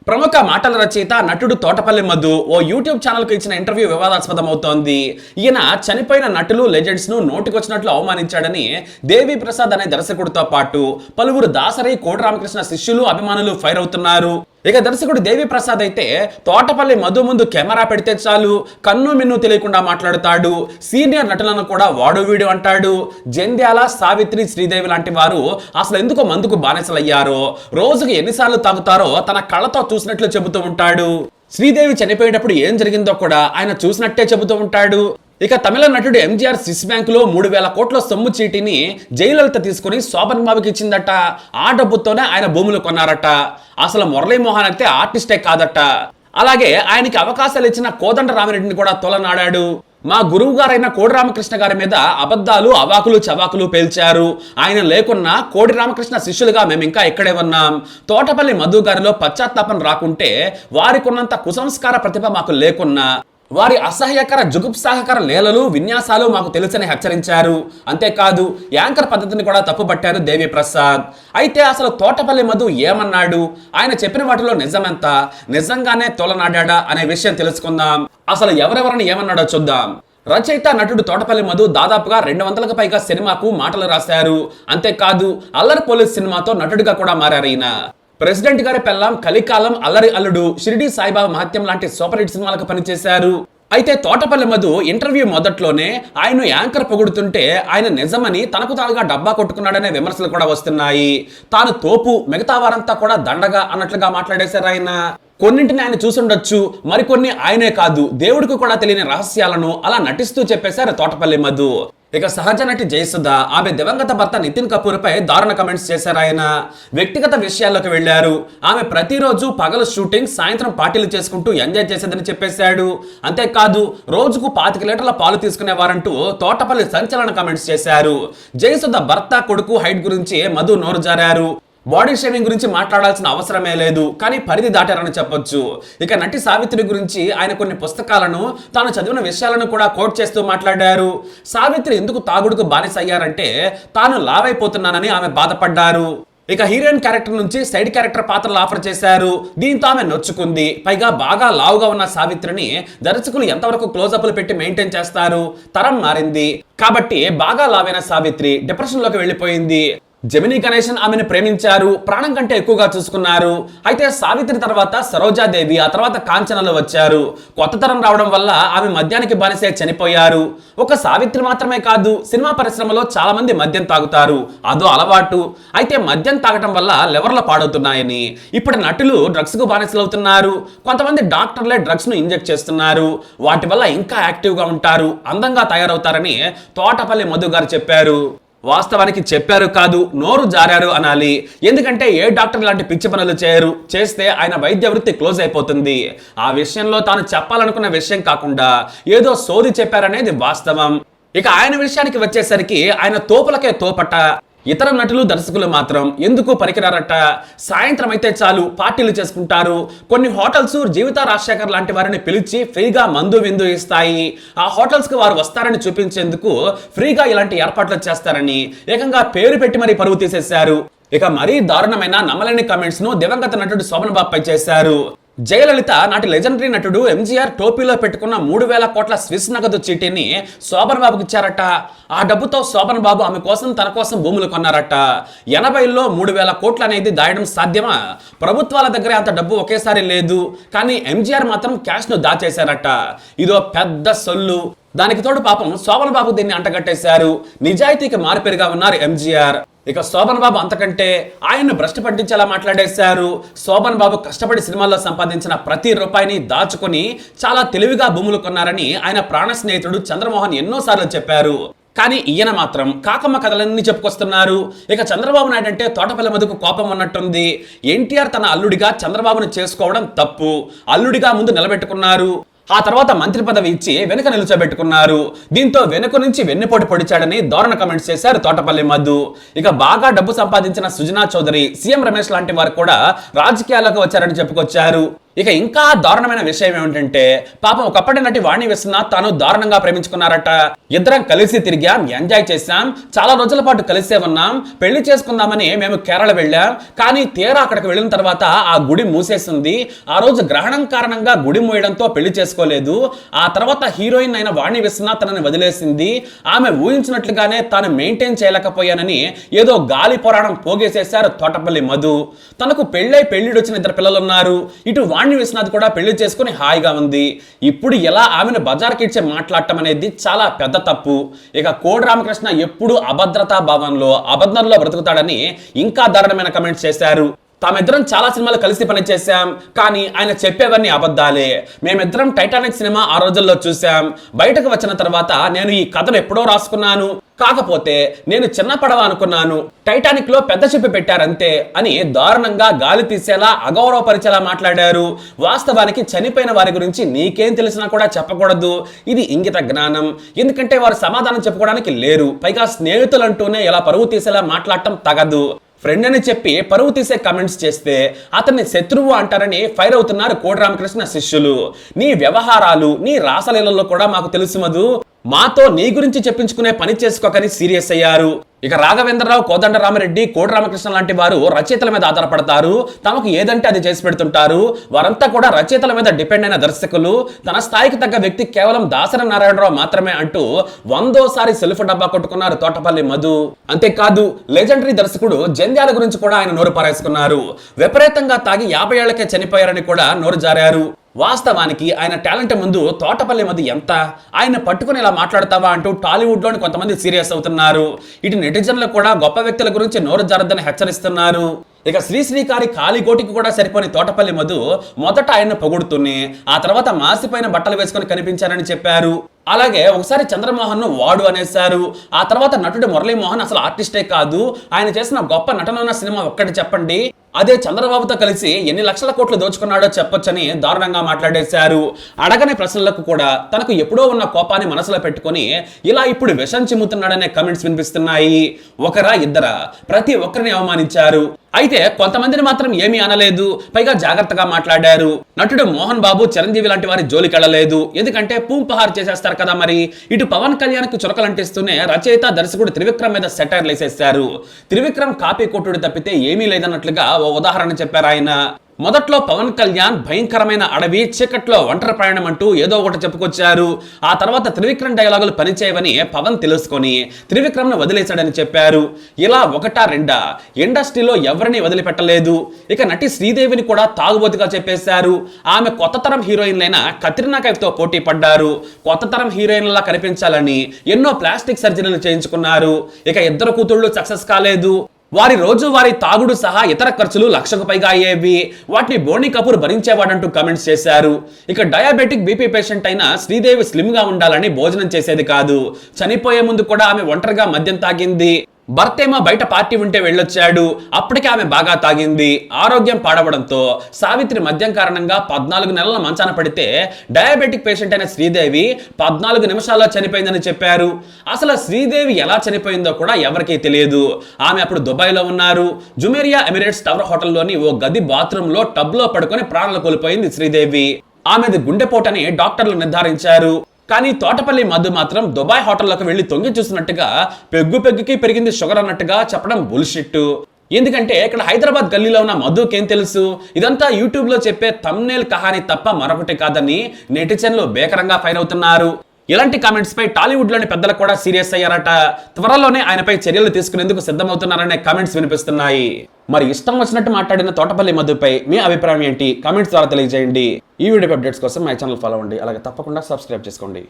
ప్రముఖ మాటల రచయిత నటుడు తోటపల్లి మధు ఓ యూట్యూబ్ ఛానల్కు ఇచ్చిన ఇంటర్వ్యూ వివాదాస్పదమవుతోంది. ఈయన చనిపోయిన నటులు లెజెండ్స్ ను నోటికొచ్చినట్లు అవమానించాడని దేవి ప్రసాద్ అనే దర్శకుడితో పాటు పలువురు దాసరి కోడి రామకృష్ణ శిష్యులు అభిమానులు ఫైర్ అవుతున్నారు. ఇక దర్శకుడు దేవి ప్రసాద్ అయితే తోటపల్లి మధు ముందు కెమెరా పెడితే చాలు కన్ను మిన్ను తెలియకుండా మాట్లాడుతాడు. సీనియర్ నటులను కూడా వాడు వీడు అంటాడు. జంధ్యాల, సావిత్రి, శ్రీదేవి లాంటి వారు అసలు ఎందుకు మందుకు బానిసలయ్యారో, రోజుకు ఎన్నిసార్లు తాగుతారో తన కళ్ళతో చూసినట్లు చెబుతూ ఉంటాడు. శ్రీదేవి చనిపోయేటప్పుడు ఏం జరిగిందో కూడా ఆయన చూసినట్టే చెబుతూ ఉంటాడు. ఇక తమిళ నటుడు ఎంజీఆర్ స్విస్ బ్యాంకులో 3,000 కోట్ల సొమ్ము చీటీని జయలలిత తీసుకుని శోభన్ బాబుకి ఇచ్చిందట. ఆ డబ్బుతోనే ఆయన భూములు కొన్నారట. అసలు మురళీమోహన్ అయితే ఆర్టిస్టే కాదట. అలాగే ఆయనకి అవకాశాలు ఇచ్చిన కోదండ రామిరెడ్డిని కూడా తొలనాడాడు. మా గురువు గారైన కోడి రామకృష్ణ గారి మీద అబద్ధాలు, అవాకులు చవాకులు పేల్చారు. ఆయన లేకున్నా కోడి రామకృష్ణ శిష్యులుగా మేము ఇంకా ఇక్కడే ఉన్నాం. తోటపల్లి మధు గారిలో పశ్చాత్తాపం రాకుంటే, వారికున్నంత కుసంస్కార ప్రతిభ మాకు లేకున్నా, వారి అసహ్యకర జుగుప్సాహకర లీలలు, విన్యాసాలు మాకు తెలుసని హెచ్చరించారు. అంతేకాదు యాంకర్ పద్ధతిని కూడా తప్పుపట్టారు దేవి ప్రసాద్. అయితే అసలు తోటపల్లి మధు ఏమన్నాడు, ఆయన చెప్పిన వాటిలో నిజమెంత, నిజంగానే తోలనాడా అనే విషయం తెలుసుకుందాం. అసలు ఎవరెవరిని ఏమన్నాడో చూద్దాం. రచయిత నటుడు తోటపల్లి మధు దాదాపుగా 200కు పైగా సినిమాకు మాటలు రాశారు. అంతేకాదు అల్లరి పోలీస్ సినిమాతో నటుడిగా కూడా మారారు ఈయన. ప్రెసిడెంట్ గారి పెళ్ళాం, కలికాలం, అల్లరి అల్లుడు, షిరిడి సాయిబాబా మహత్యం లాంటి సూపర్ హిట్ సినిమాలకు పనిచేశారు. అయితే తోటపల్లి మధు ఇంటర్వ్యూ మొదట్లోనే ఆయన యాంకర్ పొగుడుతుంటే ఆయన నిజమని తనకు తానుగా డబ్బా కొట్టుకున్నాడనే విమర్శలు కూడా వస్తున్నాయి. తాను తోపు, మిగతా వారంతా కూడా దండగా అన్నట్లుగా మాట్లాడేశారు ఆయన. కొన్నింటిని ఆయన చూసుండొచ్చు, మరికొన్ని ఆయనే కాదు దేవుడికి కూడా తెలియని రహస్యాలను అలా నటిస్తూ చెప్పేశారు తోటపల్లి మధు. ఇక సహజ నటి జయసుధ ఆమె దివంగత భర్త నితిన్ కపూర్ పై దారుణ కమెంట్స్ చేశారు ఆయన. వ్యక్తిగత విషయాల్లోకి వెళ్లారు. ఆమె ప్రతిరోజు పగలు షూటింగ్, సాయంత్రం పార్టీలు చేసుకుంటూ ఎంజాయ్ చేసేదని చెప్పేశాడు. అంతేకాదు రోజుకు 25 లీటర్ల పాలు తీసుకునేవారంటూ తోటపల్లి సంచలన కమెంట్స్ చేశారు. జయసుధ భర్త, కొడుకు హైట్ గురించి మధు నోరు జారారు. బాడీ షేవింగ్ గురించి మాట్లాడాల్సిన అవసరమే లేదు, కానీ పరిధి దాటారని చెప్పొచ్చు. ఇక నటి సావిత్రి గురించి ఆయన కొన్ని పుస్తకాలను, తాను చదివిన విషయాలను కూడా కోట్ చేస్తూ మాట్లాడారు. సావిత్రి ఎందుకు తాగుడుకు బానిస అయ్యారంటే తాను లావైపోతున్నానని ఆమె బాధపడ్డారు. ఇక హీరోయిన్ క్యారెక్టర్ నుంచి సైడ్ క్యారెక్టర్ పాత్రలు ఆఫర్ చేశారు. దీంతో ఆమె నొచ్చుకుంది. పైగా బాగా లావుగా ఉన్న సావిత్రిని దర్శకులు ఎంతవరకు క్లోజప్లు పెట్టి మెయింటైన్ చేస్తారు? తరం మారింది కాబట్టి బాగా లావైన సావిత్రి డిప్రెషన్ లోకి వెళ్ళిపోయింది. జెమినీ గణేశన్ ఆమెను ప్రేమించారు, ప్రాణం కంటే ఎక్కువగా చూసుకున్నారు. అయితే సావిత్రి తర్వాత సరోజాదేవి, ఆ తర్వాత కాంచనలు వచ్చారు. కొత్త తరం రావడం వల్ల ఆమె మద్యానికి బానిసే చనిపోయారు. ఒక సావిత్రి మాత్రమే కాదు, సినిమా పరిశ్రమలో చాలా మంది మద్యం తాగుతారు, అదో అలవాటు. అయితే మద్యం తాగటం వల్ల లివర్లు పాడవుతున్నాయని ఇప్పుడు నటులు డ్రగ్స్ కు బానిసలు అవుతున్నారు. కొంతమంది డాక్టర్లే డ్రగ్స్ ను ఇంజెక్ట్ చేస్తున్నారు. వాటి వల్ల ఇంకా యాక్టివ్ గా ఉంటారు, అందంగా తయారవుతారని తోటపల్లి మధు గారు చెప్పారు. వాస్తవానికి చెప్పారు కాదు, నోరు జారారు అనాలి. ఎందుకంటే ఏ డాక్టర్ లాంటి పిచ్చి పనులు చేయరు. చేస్తే ఆయన వైద్య వృత్తి క్లోజ్ అయిపోతుంది. ఆ విషయంలో తాను చెప్పాలనుకున్న విషయం కాకుండా ఏదో సోది చెప్పారనేది వాస్తవం. ఇక ఆయన విషయానికి వచ్చేసరికి ఆయన తోపులకే తోపట. ఇతర నటులు, దర్శకులు మాత్రం ఎందుకు పనికిరారట. సాయంత్రం అయితే చాలు పార్టీలు చేసుకుంటారు. కొన్ని హోటల్స్ జీవిత రాజశేఖర్ లాంటి వారిని పిలిచి ఫ్రీగా మందు విందు ఇస్తాయి. ఆ హోటల్స్ కి వారు వస్తారని చూపించేందుకు ఫ్రీగా ఇలాంటి ఏర్పాట్లు చేస్తారని ఏకంగా పేరు పెట్టి మరీ పరువు తీసేశారు. ఇక మరీ దారుణమైన నమ్మలేని కమెంట్స్ ను దివంగత నటుడు శోభన్ బాబు పై చేశారు. జయలలిత నాటి లెజెండరీ నటుడు ఎంజీఆర్ టోపీలో పెట్టుకున్న 3,000 కోట్ల స్విస్ నగదు చీటీని శోభన్ బాబుకి ఇచ్చారట. ఆ డబ్బుతో శోభన్ బాబు ఆమె కోసం, తన కోసం భూములు కొన్నారట. 80లో 3,000 కోట్లు అనేది దాయడం సాధ్యమా? ప్రభుత్వాల దగ్గర అంత డబ్బు ఒకేసారి లేదు. కానీ ఎంజీఆర్ మాత్రం క్యాష్ ను దాచేశారట. ఇదో పెద్ద సొల్లు. దానికి తోడు పాపం శోభన్ బాబు దీన్ని అంటగట్టేశారు. నిజాయితీకి మారుపేరుగా ఉన్నారు ఎంజీఆర్. ఇక శోభన్ బాబు అంతకంటే ఆయన్ను భ్రష్టు పట్టించేలా మాట్లాడేశారు. శోభన్ బాబు కష్టపడి సినిమాల్లో సంపాదించిన ప్రతి రూపాయిని దాచుకొని చాలా తెలివిగా భూములు కొన్నారని ఆయన ప్రాణ స్నేహితుడు చంద్రమోహన్ ఎన్నోసార్లు చెప్పారు. కానీ ఈయన మాత్రం కాకమ్మ కథలన్నీ చెప్పుకొస్తున్నారు. ఇక చంద్రబాబు నాయుడు అంటే తోటపల్లి మధుకు కోపం ఉన్నట్టుంది. ఎన్టీఆర్ తన అల్లుడిగా చంద్రబాబును చేసుకోవడం తప్పు. అల్లుడిగా ముందు నిలబెట్టుకున్నారు. ఆ తర్వాత మంత్రి పదవి ఇచ్చి వెనుక నిలుచోబెట్టుకున్నారు. దీంతో వెనుక నుంచి వెన్నుపోటు పొడిచాడని దారుణ కమెంట్స్ చేశారు తోటపల్లి మధు. ఇక బాగా డబ్బు సంపాదించిన సుజనా చౌదరి, సీఎం రమేష్ లాంటి వారు కూడా రాజకీయాల్లోకి వచ్చారని చెప్పుకొచ్చారు. ఇక ఇంకా దారుణమైన విషయం ఏమిటంటే పాపం ఒకప్పటి నటి వాణి విశ్వనాథ్ తాను దారుణంగా ప్రేమించుకున్నారట. ఇద్దరం కలిసి తిరిగాం, ఎంజాయ్ చేశాం, చాలా రోజుల పాటు కలిసే ఉన్నాం, పెళ్లి చేసుకుందామని మేము కేరళ వెళ్ళాం. కానీ తీరా అక్కడికి వెళ్ళిన తర్వాత ఆ గుడి మూసేసింది. ఆ రోజు గ్రహణం కారణంగా గుడి మూయడంతో పెళ్లి చేసుకోలేదు. ఆ తర్వాత హీరోయిన్ అయిన వాణి విశ్వనాథ్ తనని వదిలేసింది. ఆమె ఊహించినట్లుగానే తాను మెయింటైన్ చేయలేకపోయానని ఏదో గాలి పురాణం పోగేసేశారు తోటపల్లి మధు. తనకు పెళ్ళిడొచ్చిన ఇద్దరు పిల్లలు ఉన్నారు. ఇటు వాణి విశ్వనాథ్ కూడా పెళ్లి చేసుకుని హాయిగా ఉంది. ఇప్పుడు ఎలా ఆమెను బజార్కి ఇచ్చే మాట్లాడటం అనేది చాలా పెద్ద తప్పు. ఇక కోడి రామకృష్ణ ఎప్పుడు అభద్రతా భావంలో అబద్ధంలో బ్రతుకుతాడని ఇంకా దారుణమైన కమెంట్స్ చేశారు. తామిద్దరం చాలా సినిమాలు కలిసి పనిచేశాం, కానీ ఆయన చెప్పేవన్నీ అబద్ధాలే. మేమిద్దరం టైటానిక్ సినిమా ఆ రోజుల్లో చూసాం. బయటకు వచ్చిన తర్వాత నేను ఈ కథను ఎప్పుడో రాసుకున్నాను, కాకపోతే నేను చిన్న పడవ అనుకున్నాను, టైటానిక్ లో పెద్ద చెప్పి పెట్టారంతే అని దారుణంగా గాలి తీసేలా అగౌరవపరిచేలా మాట్లాడారు. వాస్తవానికి చనిపోయిన వారి గురించి నీకేం తెలిసినా కూడా చెప్పకూడదు. ఇది ఇంగిత జ్ఞానం. ఎందుకంటే వారు సమాధానం చెప్పుకోవడానికి లేరు. పైగా స్నేహితులు అంటూనే ఇలా పరువు తీసేలా మాట్లాడటం తగదు. ఫ్రెండ్ అని చెప్పి పరువు తీసే కమెంట్స్ చేస్తే అతన్ని శత్రువు అంటారని ఫైర్ అవుతున్నారు కోడి రామకృష్ణ శిష్యులు. నీ వ్యవహారాలు, నీ రాసలీలలో కూడా మాకు తెలుసు మధు, మాతో నీ గురించి చెప్పించుకునే పని చేసుకోకని సీరియస్ అయ్యారు. ఇక రాఘవేంద్రరావు, కోదండరామిరెడ్డి, కోడి రామకృష్ణ లాంటి వారు రచయితల మీద ఆధారపడతారు. తమకు ఏదంటే అది చేసి పెడుతుంటారు. వారంతా కూడా రచయితల మీద డిపెండ్ అయిన దర్శకులు. తన స్థాయికి తగ్గ వ్యక్తి కేవలం దాసరి నారాయణరావు మాత్రమే అంటూ 100సారి సెల్ఫ్ డబ్బా కొట్టుకున్నారు తోటపల్లి మధు. అంతేకాదు లెజెండరీ దర్శకుడు జంధ్యాల గురించి కూడా ఆయన నోరు పారేసుకున్నారు. విపరీతంగా తాగి 50 ఏళ్లకే చనిపోయారని కూడా నోరు జారారు. వాస్తవానికి ఆయన టాలెంట్ ముందు తోటపల్లి మధు ఎంత? ఆయన పట్టుకుని ఇలా మాట్లాడతావా అంటూ టాలీవుడ్ లోని కొంతమంది సీరియస్ అవుతున్నారు. ఇటు నెటిజన్లు కూడా గొప్ప వ్యక్తుల గురించి నోరు జారద్దని హెచ్చరిస్తున్నారు. ఇక శ్రీకారి కాలిగోటికి కూడా సరిపోని తోటపల్లి మధు మొదట ఆయన పొగుడుతూనే ఆ తర్వాత మాసిపోయిన బట్టలు వేసుకొని కనిపించారని చెప్పారు. అలాగే ఒకసారి చంద్రమోహన్ ను వాడు అనేశారు. ఆ తర్వాత నటుడు మురళీమోహన్ అసలు ఆర్టిస్టే కాదు, ఆయన చేసిన గొప్ప నటన సినిమా ఒక్కటి చెప్పండి, అదే చంద్రబాబుతో కలిసి ఎన్ని లక్షల కోట్లు దోచుకున్నాడో చెప్పొచ్చని దారుణంగా మాట్లాడేశారు. అడగని ప్రశ్నలకు కూడా తనకు ఎప్పుడో ఉన్న కోపాన్ని మనసులో పెట్టుకొని ఇలా ఇప్పుడు విషం చిమ్ముతున్నాడనే కమెంట్స్ వినిపిస్తున్నాయి. ఒకరా ఇద్దరా, ప్రతి ఒక్కరిని అవమానించారు. అయితే కొంతమందిని మాత్రం ఏమీ అనలేదు, పైగా జాగ్రత్తగా మాట్లాడారు. నటుడు మోహన్ బాబు, చిరంజీవి లాంటి వారి జోలికి వెళ్ళలేదు, ఎందుకంటే పూంపహార్ చేసేస్తారు కదా. మరి ఇటు పవన్ కళ్యాణ్ కు చురకలంటిస్తూనే రచయిత దర్శకుడు త్రివిక్రమ్ మీద సెటైర్లు వేసేశారు. త్రివిక్రమ్ కాపీ కొట్టుడు తప్పితే ఏమీ లేదన్నట్లుగా ఓ ఉదాహరణ చెప్పారు ఆయన. మొదట్లో పవన్ కళ్యాణ్ భయంకరమైన అడవి, చీకట్లో ఒంటరి ప్రయాణం అంటూ ఏదో ఒకటి చెప్పుకొచ్చారు. ఆ తర్వాత త్రివిక్రమ్ డైలాగులు పనిచేయవని పవన్ తెలుసుకొని త్రివిక్రమ్ ను వదిలేశాడని చెప్పారు. ఇలా ఒకటా రెండా ఇండస్ట్రీలో ఎవరిని వదిలిపెట్టలేదు. ఇక నటి శ్రీదేవిని కూడా తాగుబోతుగా చెప్పేశారు. ఆమె కొత్త తరం హీరోయిన్లైన కత్రినా కైఫ్ తో పోటీ పడ్డారు. కొత్త తరం హీరోయిన్లా కనిపించాలని ఎన్నో ప్లాస్టిక్ సర్జరీలు చేయించుకున్నారు. ఇక ఇద్దరు కూతుళ్ళు సక్సెస్ కాలేదు. వారి రోజువారీ తాగుడు సహా ఇతర ఖర్చులు 1,00,000కు పైగా అయ్యేవి. వాటిని బోనీ కపూర్ భరించేవాడంటూ కామెంట్స్ చేశారు. ఇక డయాబెటిక్ బీపీ పేషెంట్ అయిన శ్రీదేవి స్లిమ్ గా ఉండాలని భోజనం చేసేది కాదు. చనిపోయే ముందు కూడా ఆమె ఒంటరిగా మద్యం తాగింది. భర్త ఏమో బయట పార్టీ ఉంటే వెళ్ళొచ్చాడు, అప్పటికే ఆమె బాగా తాగింది. ఆరోగ్యం పాడవడంతో సావిత్రి మద్యం కారణంగా 14 నెలల మంచాన పడితే డయాబెటిక్ పేషెంట్ అయిన శ్రీదేవి 14 నిమిషాల్లో చనిపోయిందని చెప్పారు. అసలు శ్రీదేవి ఎలా చనిపోయిందో కూడా ఎవరికీ తెలియదు. ఆమె అప్పుడు దుబాయ్లో ఉన్నారు. జుమేరియా ఎమిరేట్స్ టవర్ హోటల్లోని ఓ గది బాత్రూంలో టబ్లో పడుకొని ప్రాణాలు కోల్పోయింది శ్రీదేవి. ఆమెది గుండెపోటని డాక్టర్లు నిర్ధారించారు. కానీ తోటపల్లి మధు మాత్రం దుబాయ్ హోటల్లోకి వెళ్లి తొంగి చూసినట్టుగా పెగ్గుకి పెరిగింది షుగర్ అన్నట్టుగా చెప్పడం బుల్షిట్. ఎందుకంటే ఇక్కడ హైదరాబాద్ గల్లీలో ఉన్న మధుకేం తెలుసు? ఇదంతా యూట్యూబ్ లో చెప్పే థంబ్నెయిల్ కహాని తప్ప మరొకటి కాదని నెటిజన్లు బేకరంగా ఫైర్ అవుతున్నారు. ఇలాంటి కామెంట్స్ పై టాలీవుడ్ లోని పెద్దలు కూడా సీరియస్ అయ్యారట. త్వరలోనే ఆయనపై చర్యలు తీసుకునేందుకు సిద్ధమవుతున్నారనే కామెంట్స్ వినిపిస్తున్నాయి. మరి ఇష్టం వచ్చినట్టు మాట్లాడిన తోటపల్లి మధుపై మీ అభిప్రాయం ఏంటి? కామెంట్స్ ద్వారా తెలియజేయండి. ఈ వీడియో అప్డేట్స్ కోసం మై ఛానల్ ఫాలో అవ్వండి. అలాగే తప్పకుండా సబ్స్క్రైబ్ చేసుకోండి.